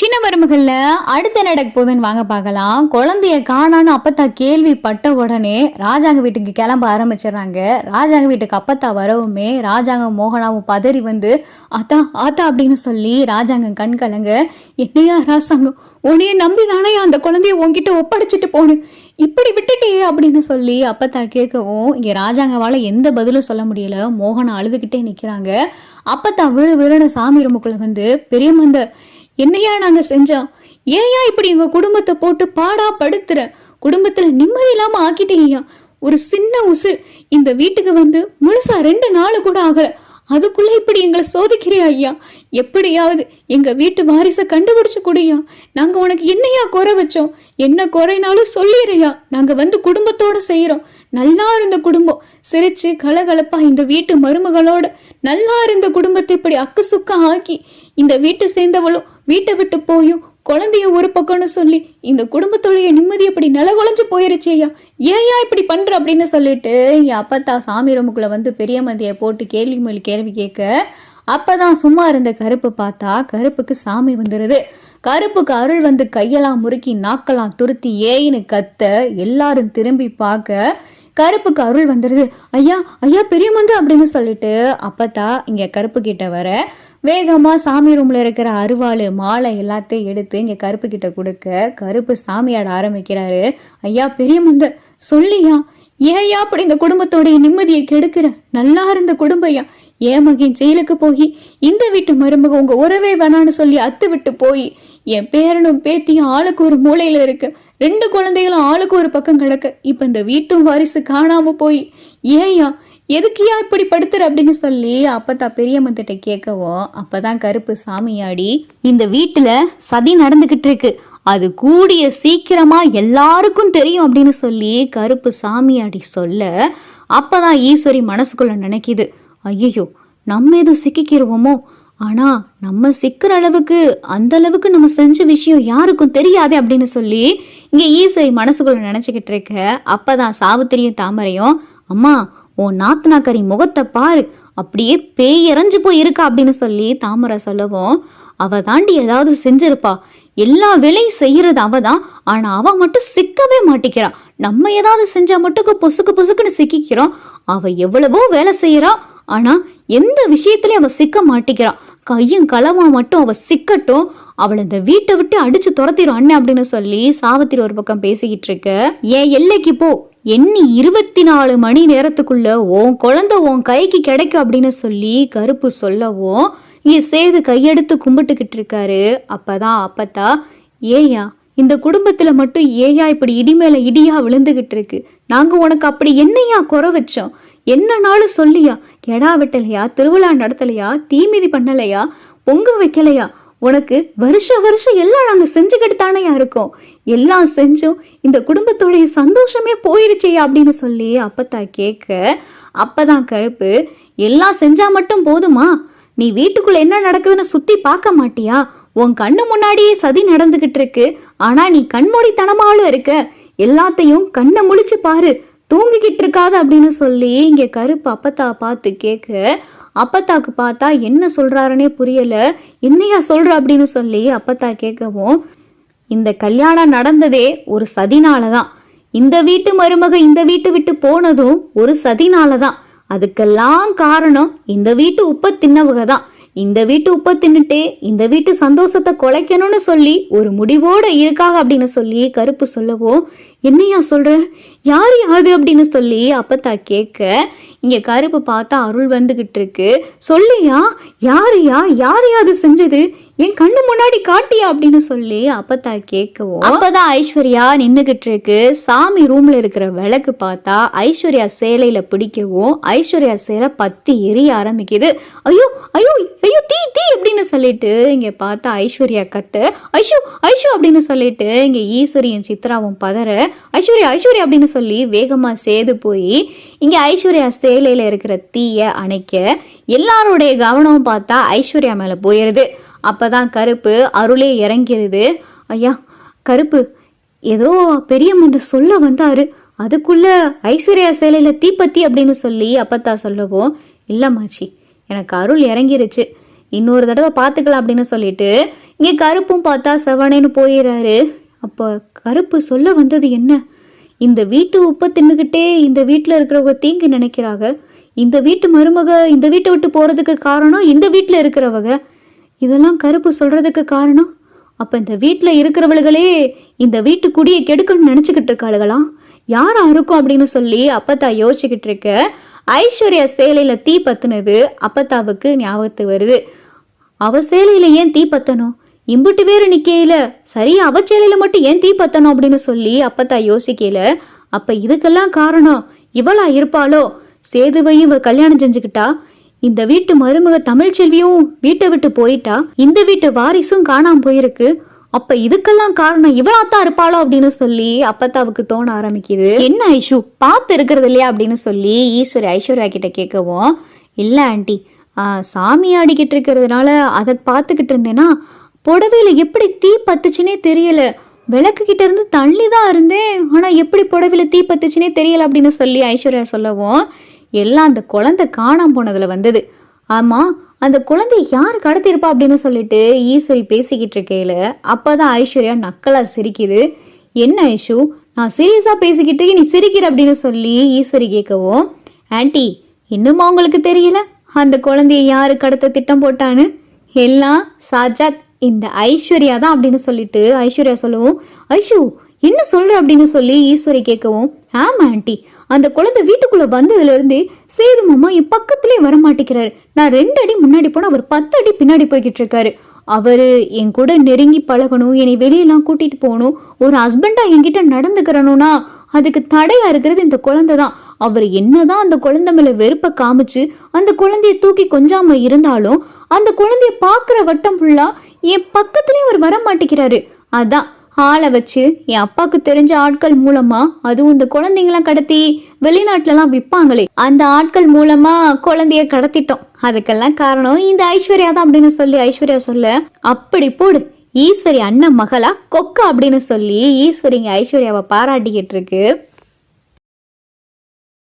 சின்ன மருமகள்ல அடுத்த நடக்க போகுதுன்னு வாங்க பார்க்கலாம். குழந்தைய காணான்னு அப்பத்தா கேள்விப்பட்ட உடனே ராஜாங்க வீட்டுக்கு கிளம்ப ஆரம்பிச்சிடுறாங்க. ராஜாங்க வீட்டுக்கு அப்பத்தா வரவுமே ராஜாங்க மோகனாவும் பதறி வந்து ஆத்தா ஆத்தா அப்படின்னு சொல்லி ராஜாங்க கண் கலங்க. என்னையா ராசாங்கம், உன்னைய நம்பி தானே அந்த குழந்தைய உன்கிட்ட ஒப்படைச்சிட்டு போனு, இப்படி விட்டுட்டே அப்படின்னு சொல்லி அப்பத்தா கேட்கவும் இங்க ராஜாங்கவால எந்த பதிலும் சொல்ல முடியல. மோகனா அழுதுகிட்டே நிக்கிறாங்க. அப்பத்தா விறு விறுன்னு சாமி ரூமுக்குள்ள வந்து பெரியமந்த என்னையா நாங்க செஞ்சோம், ஏயா இப்படி எங்க குடும்பத்தை போட்டு பாடா படுத்துற, குடும்பத்துல நிம்மதி இல்லாம ஆக்கிட்டீங்க. ஒரு சின்ன உசுர் இந்த வீட்டுக்கு வந்து முழுசா 2 நாள் கூட ஆகல, அதுக்குள்ள இப்படி எங்களை சோதிக்கிறியா ஐயா? எப்படியாவது எங்க வீட்டு வாரிசை கண்டுபிடிச்சு குடியா. நாங்க உனக்கு என்னையா குறை வச்சோம்? என்ன குறைனாலும் சொல்லிடுறியா? நாங்க வந்து குடும்பத்தோட செய்யறோம். நல்லா இருந்த குடும்பம் சிரிச்சு கலகலப்பா இந்த வீட்டு மருமகளோட நல்லா இருந்த குடும்பத்தை இப்படி அக்கு சுக்கா ஆக்கி இந்த வீட்டை சேர்ந்தவளும் வீட்டை விட்டு போயும் குழந்தைய ஒரு பக்கம்னு சொல்லி இந்த குடும்பத்தோடைய நிம்மதி இப்படி நிலகுலைஞ்சு போயிருச்சேயா, ஏயா இப்படி பண்ற அப்படின்னு சொல்லிட்டு என் அப்பத்தா சாமி ரூமுக்குள்ள வந்து பெரிய மந்தியை போட்டு கேள்வி மேல் கேள்வி கேட்க, அப்பதான் சும்மா இருந்த கருப்பு பார்த்தா கருப்புக்கு சாமி வந்துருது. கருப்புக்கு அருள் வந்து கையெல்லாம் முறுக்கி நாக்கெல்லாம் துருத்தி ஏயின்னு கத்த எல்லாரும் திரும்பி பார்க்க கருப்புக்கு அருள் வந்துருது. ஐயா ஐயா பெரிய மந்து அப்படின்னு சொல்லிட்டு அப்பத்தா இங்க கருப்பு கிட்ட வர வேகமா சாமி ரூம்ல இருக்கிற அருவாள் மாலை எல்லாத்தையும் எடுத்து இங்க கருப்பு கிட்ட கொடுக்க கருப்பு சாமியாட ஆரம்பிக்கிறாரு. ஐயா பெரிய மந்த சொல்லியா, ஏயா அப்படி இந்த குடும்பத்தோடைய நிம்மதியை கெடுக்கிற, நல்லா இருந்த குடும்பையா, என் மகன் ஜெயிலுக்கு போய் இந்த வீட்டு மருமக உங்க உறவே வேணான்னு சொல்லி அத்து விட்டு போய் என் பேரனும் பேத்தியும் ஆளுக்கு ஒரு மூலையில இருக்கு, 2 குழந்தைகளும் ஆளுக்கு ஒரு பக்கம் கிடக்க, இப்ப இந்த வீட்டும் வாரிசு காணாம போய் ஏயா எதுக்கியா இப்படி படுத்துற அப்படின்னு சொல்லி அப்பத்தா பெரிய மந்திட்ட கேட்கவும் அப்பதான் கருப்பு சாமியாடி இந்த வீட்டுல சதி நடந்துகிட்டு இருக்கு, அது கூடிய சீக்கிரமா எல்லாருக்கும் தெரியும் அப்படின்னு சொல்லி கருப்பு சாமியாடி சொல்ல அப்பதான் ஈஸ்வரி மனசுக்குள்ள நினைக்குது, ஐயோ நம்ம எதுவும் சிக்கிக்கிருவோமோ, ஆனா நம்ம சிக்கிற அளவுக்கு அந்த அளவுக்கு நம்ம செஞ்ச விஷயம் யாருக்கும் தெரியாதே அப்படின்னு சொல்லி இங்க ஈஸ்வரி மனசுக்குள்ள நினைச்சுக்கிட்டு இருக்க. அப்பதான் சாவித்திரியும் தாமரையும் அம்மா உன் நாத்தனாக்கரி முகத்தை பாரு, அப்படியே பேயறைஞ்சு போய் இருக்கா அப்படின்னு சொல்லி தாமரை சொல்லவும் அவ தாண்டி ஏதாவது செஞ்சிருப்பா, எல்லா வேலையும் செய்யறது அவதான், ஆனா அவ மட்டும் சிக்கவே மாட்டிக்கிறா, நம்ம ஏதாவது செஞ்சா மட்டும் பொசுக்கு பொசுக்குன்னு சிக்கிக்கிறோம், அவ எவ்வளவோ வேலை செய்யறா ஆனா எந்த விஷயத்திலயும் அவ சிக்க மாட்டிக்கிறா, கையும் களமா மட்டும் அவ சிக்கட்டும், அவளை இந்த வீட்டை விட்டு அடிச்சு துரத்திடும் அண்ணன் அப்படின்னு சொல்லி சாவித்திரி ஒரு பக்கம் பேசிக்கிட்டு இருக்க. ஏன் எல்லைக்கு போ, எண்ணி 24 மணி நேரத்துக்குள்ள உன் குழந்தை உன் கைக்கு கிடைக்கும் அப்படின்னு சொல்லி கருப்பு சொல்லவும் இங்க சேது கையெடுத்து கும்பிட்டுக்கிட்டு இருக்காரு. அப்பதான் அப்பத்தா ஏயா இந்த குடும்பத்துல மட்டும் ஏயா இப்படி இடி மேல இடியா விழுந்துகிட்டு இருக்கு, நாங்க உனக்கு அப்படி என்னையா குறை வச்சோம், என்னன்னாலும் சொல்லியா, கெடா வெட்டலையா, திருவிழா நடத்தலையா, தீமிதி பண்ணலையா, பொங்க வைக்கலையா, உனக்கு வருஷம் எல்லாம் நாங்க செஞ்சுக்கிட்டு தானேயா இருக்கோம், எல்லாம் செஞ்சும் இந்த குடும்பத்தோடைய சந்தோஷமே போயிருச்சேயா அப்படின்னு சொல்லி அப்பத்தா கேட்க அப்பதான் கருப்பு எல்லாம் செஞ்சா மட்டும் போதுமா, நீ வீட்டுக்குள்ள என்ன நடக்குதுன்னு சுத்தி பார்க்க மாட்டியா, உன் கண்ணு முன்னாடியே சதி நடந்துகிட்டு இருக்கு, ஆனா நீ கண்மூடித்தனமாலும் இருக்க, எல்லாத்தையும் கண்ணை முழிச்சு பாரு, தூங்கிக்கிட்டு இருக்காது அப்படின்னு சொல்லி இங்க கருப்பு அப்பத்தா பார்த்து கேட்க அப்பத்தாக்கு பார்த்தா என்ன சொல்றாருன்னே புரியல, என்னையா சொல்ற அப்படின்னு சொல்லி அப்பத்தா கேட்கவும் இந்த கல்யாணம் நடந்ததே ஒரு சதினாலதான், இந்த வீட்டு மருமக இந்த வீட்டு விட்டு போனதும் ஒரு சதினாலதான், அதுக்கெல்லாம் காரணம் இந்த வீட்டு உப்ப தின்னவக தான், இந்த வீட்டு உப்ப தின்னுட்டு இந்த வீட்டு சந்தோஷத்தை குலைக்கணும்னு சொல்லி ஒரு முடிவோட இருக்காங்க அப்படின்னு சொல்லி கருப்பு சொல்லவும் என்னையா சொல்ற, யார் யாது அப்படின்னு சொல்லி அப்பத்தா கேட்க இங்க கருப்பு பார்த்தா அருள் வந்துகிட்டு இருக்கு, சொல்லியா யாரையா யாரையாது செஞ்சது, என் கண்ணு முன்னாடி காட்டியா அப்படின்னு சொல்லி அப்பத்தா கேட்கவும் அப்பதான் ஐஸ்வர்யா நின்னுகிட்டு இருக்கு. சாமி ரூம்ல இருக்கிற விளக்கு பார்த்தா ஐஸ்வர்யா சேலையில பிடிக்கவும் ஐஸ்வர்யா சேலை பத்தி எரிய ஆரம்பிக்குது. ஐயோ ஐயோ ஐயோ தீ தீ அப்படின்னு சொல்லிட்டு இங்க பார்த்தா ஐஸ்வர்யா கத்த ஐஷோ ஐஷோ அப்படின்னு சொல்லிட்டு இங்க ஈஸ்வரியும் சித்ராவும் பதற ஐஸ்வர்யா ஐஸ்வர்யா அப்படின்னு சொல்லி வேகமா சேது போய் இங்க ஐஸ்வர்யா சேலையில இருக்கிற தீய அணைக்க எல்லாருடைய கவனமும் பார்த்தா ஐஸ்வர்யா மேல போயிருது. அப்பதான் கருப்பு அருளே இறங்கிருது. ஐயா கருப்பு ஏதோ பெரிய மந்த சொல்ல வந்தாரு, அதுக்குள்ள ஐஸ்வர்யா சேலையில தீப்பத்தி அப்படின்னு சொல்லி அப்பத்தா சொல்லவும் இல்லம்மாச்சி எனக்கு அருள் இறங்கிருச்சு, இன்னொரு தடவை பார்த்துக்கலாம் அப்படின்னு சொல்லிட்டு இங்கே கருப்பும் பார்த்தா செவனேன்னு போயிடுறாரு. அப்போ கருப்பு சொல்ல வந்தது என்ன? இந்த வீட்டு உப்பை தின்னுக்கிட்டே இந்த வீட்டில் இருக்கிறவங்க தீங்கு நினைக்கிறாங்க. இந்த வீட்டு மருமக இந்த வீட்டை விட்டு போகிறதுக்கு காரணம் இந்த வீட்டில் இருக்கிறவங்க. இதெல்லாம் கருப்பு சொல்கிறதுக்கு காரணம். அப்போ இந்த வீட்டில் இருக்கிறவளுகளே இந்த வீட்டு குடியை கெடுக்கணும்னு நினச்சிக்கிட்டு இருக்காளுகளாம். யாரா இருக்கும் அப்படின்னு சொல்லி அப்பத்தா யோசிச்சுக்கிட்டு இருக்க ஐஸ்வர்யா சேலையில் தீ பற்றினது அப்பத்தாவுக்கு ஞாபகத்துக்கு வருது. அவ சேலையில் ஏன் தீ பற்றணும்? இம்புட்டு வேறு நிற்கையில சரி அவ சேலையில் மட்டும் ஏன் தீ பற்றணும் அப்படின்னு சொல்லி அப்பத்தா யோசிக்கல. அப்போ இதுக்கெல்லாம் காரணம் இவளா இருப்பாளோ? சேதுவையும் இவ கல்யாணம் செஞ்சுக்கிட்டா, இந்த வீட்டு மருமக தமிழ்ச்செல்வியும் வீட்டை விட்டு போயிட்டா, இந்த வீட்டு வாரிசும் காணாம போயிருக்கு. அப்ப இதுக்கெல்லாம் காரணம் இவளாத்தான் இருப்பாளோ அப்படின்னு சொல்லி அப்பத்தாவுக்கு தோண ஆரம்பிக்குது. என்ன ஐஷு பார்த்து இருக்கிறது இல்லையா அப்படின்னு சொல்லி ஈஸ்வரி ஐஸ்வர்யா கிட்ட கேட்கவும், இல்ல ஆண்டி, சாமி ஆடிக்கிட்டு இருக்கிறதுனால அதை பார்த்துக்கிட்டு இருந்தேன்னா புடவையில எப்படி தீ பத்துச்சுன்னே தெரியல. விளக்கு கிட்ட இருந்து தள்ளி தான் இருந்தேன், ஆனா எப்படி புடவையில தீ பத்துச்சுன்னே தெரியல அப்படின்னு சொல்லி ஐஸ்வர்யா சொல்லவும், எல்லாம் அந்த குழந்தை காணாம போனதுல வந்தது. ஆமா, அந்த குழந்தைய யார் கடத்திருப்பா அப்படின்னு சொல்லிட்டு ஈஸ்வரி பேசிக்கிட்டு இருக்கையில அப்பதான் ஐஸ்வர்யா நக்கலா சிரிக்குது. என்ன ஐஷு, நான் சீரியஸா பேசிக்கிட்டு நீ சிரிக்கிற அப்படின்னு சொல்லி ஈஸ்வரி கேட்கவும், ஆன்டி இன்னுமா உங்களுக்கு தெரியல அந்த குழந்தைய யாரு கடத்த திட்டம் போட்டான்னு? எல்லாம் சாஜாத் இந்த ஐஸ்வர்யா தான் அப்படின்னு சொல்லிட்டு ஐஸ்வர்யா சொல்லவும், ஐஷு என்ன சொல்ற அப்படின்னு சொல்லி ஈஸ்வரி கேட்கவும், ஆமா ஆண்டி, அந்த குழந்தை வீட்டுக்குள்ள வந்ததுல இருந்து சேது மாமா என் பக்கத்திலே வர மாட்டேங்கிறாரு. நான் 2 அடி முன்னாடி போனா அவர் 10 அடி பின்னாடி போய்கிட்டு இருக்காரு. அவரு என் கூட நெருங்கி பழகணும், என்னை வெளியெல்லாம் கூட்டிட்டு போகணும், ஒரு ஹஸ்பண்டா என்கிட்ட நடந்துக்கிறணும்னா அதுக்கு தடையா இருக்கிறது இந்த குழந்தை தான். அவர் என்னதான் அந்த குழந்தை மேல வெறுப்பை காமிச்சு அந்த குழந்தைய தூக்கி கொஞ்சாம இருந்தாலும் அந்த குழந்தைய பாக்குற வட்டம் ஃபுல்லா என் பக்கத்துலயும் அவர் வர மாட்டேங்கிறாரு. அதான் ஆளை வச்சு என் அப்பாவுக்கு தெரிஞ்ச ஆட்கள் மூலமா, அதுவும் இந்த குழந்தைங்களாம் கடத்தி வெளிநாட்டுலலாம் விற்பாங்களே, அந்த ஆட்கள் மூலமா குழந்தைய கடத்திட்டோம். அதுக்கெல்லாம் காரணம் இந்த ஐஸ்வர்யா தான் அப்படின்னு சொல்லி ஐஸ்வர்யா சொல்ல, அப்படி போடு ஈஸ்வரி அண்ணன் மகளா கொக்கா அப்படின்னு சொல்லி ஈஸ்வரி ஐஸ்வர்யாவை பாராட்டிக்கிட்டு இருக்கு.